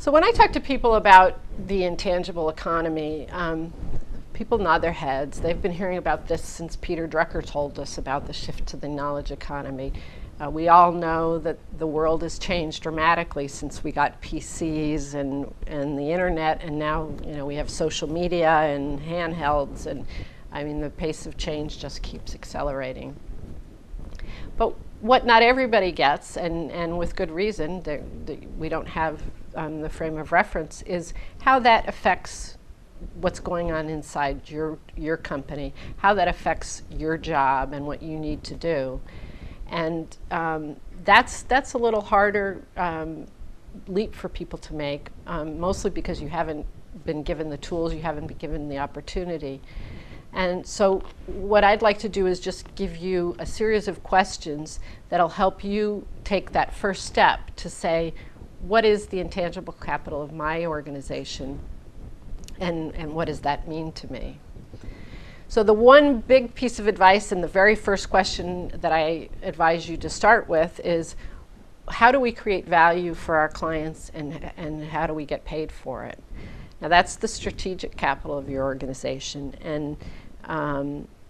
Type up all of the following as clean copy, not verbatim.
So when I talk to people about the intangible economy, people nod their heads. They've been hearing about this since Peter Drucker told us about the shift to the knowledge economy. We all know that the world has changed dramatically since we got PCs and the internet, and now we have social media and handhelds, and I mean the pace of change just keeps accelerating. But what not everybody gets, and with good reason, we don't have the frame of reference, is how that affects what's going on inside your company, how that affects your job and what you need to do. And that's a little harder leap for people to make, mostly because you haven't been given the tools, you haven't been given the opportunity. And so what I'd like to do is just give you a series of questions that'll help you take that first step to say, what is the intangible capital of my organization, and what does that mean to me? So the one big piece of advice and the very first question that I advise you to start with is, how do we create value for our clients, and how do we get paid for it? Now that's the strategic capital of your organization, and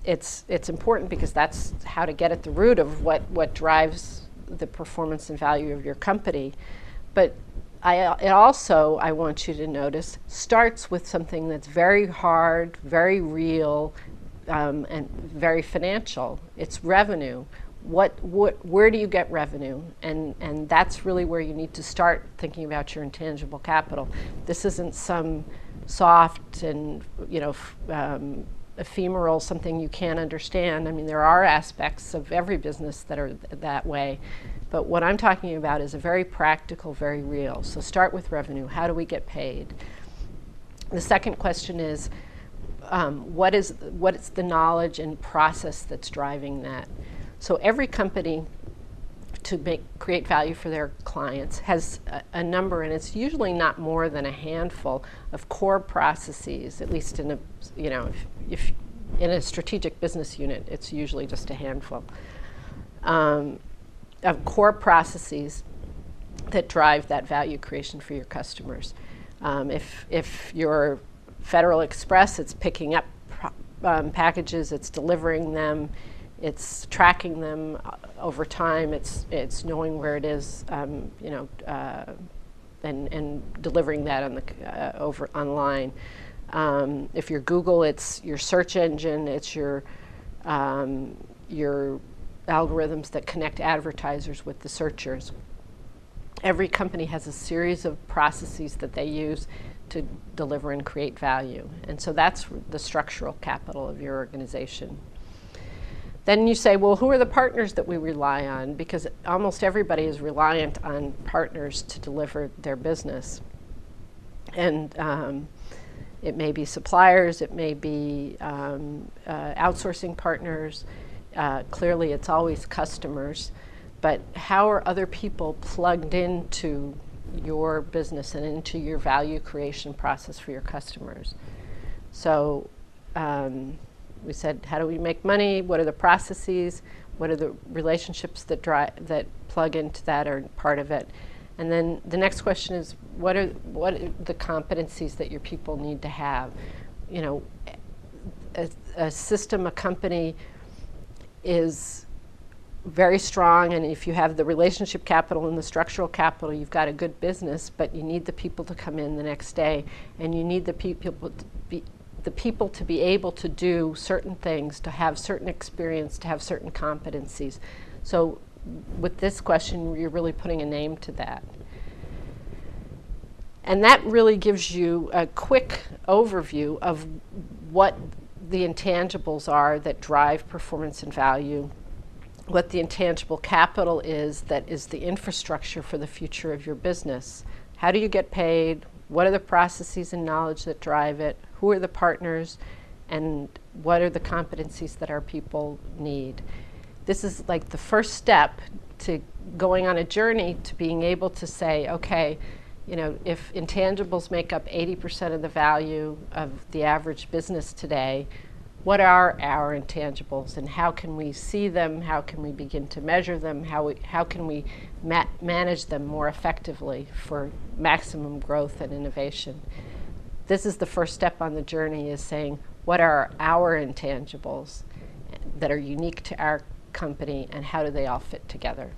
it's important because that's how to get at the root of what drives the performance and value of your company. But it also, I want you to notice, starts with something that's very hard, very real, and very financial. It's revenue. Where do you get revenue? And that's really where you need to start thinking about your intangible capital. This isn't some soft and ephemeral, something you can't understand. I mean, there are aspects of every business that are that way. But what I'm talking about is a very practical, very real. So start with revenue. How do we get paid? The second question is, what is the knowledge and process that's driving that? So every company, to create value for their clients, has a number, and it's usually not more than a handful of core processes. At least in if in a strategic business unit, it's usually just a handful of core processes that drive that value creation for your customers. If you're Federal Express, it's picking up packages, it's delivering them, it's tracking them over time, it's knowing where it is, and delivering that on the online. If you're Google, it's your search engine, it's your algorithms that connect advertisers with the searchers. Every company has a series of processes that they use to deliver and create value. And so that's the structural capital of your organization. Then you say, well, who are the partners that we rely on? Because almost everybody is reliant on partners to deliver their business. And it may be suppliers, it may be outsourcing partners. Clearly, it's always customers. But how are other people plugged into your business and into your value creation process for your customers? So we said, how do we make money? What are the processes? What are the relationships that plug into that or part of it? And then the next question is, what are the competencies that your people need to have? A system, a company is very strong, and if you have the relationship capital and the structural capital, you've got a good business, but you need the people to come in the next day, and you need the people to be able to do certain things, to have certain experience, to have certain competencies. So with this question, you're really putting a name to that. And that really gives you a quick overview of what the intangibles are that drive performance and value, what the intangible capital is that is the infrastructure for the future of your business. How do you get paid? What are the processes and knowledge that drive it? Who are the partners? And what are the competencies that our people need? This is like the first step to going on a journey to being able to say, okay, if intangibles make up 80% of the value of the average business today, what are our intangibles and how can we see them, how can we begin to measure them, how can we manage them more effectively for maximum growth and innovation. This is the first step on the journey, is saying what are our intangibles that are unique to our company and how do they all fit together.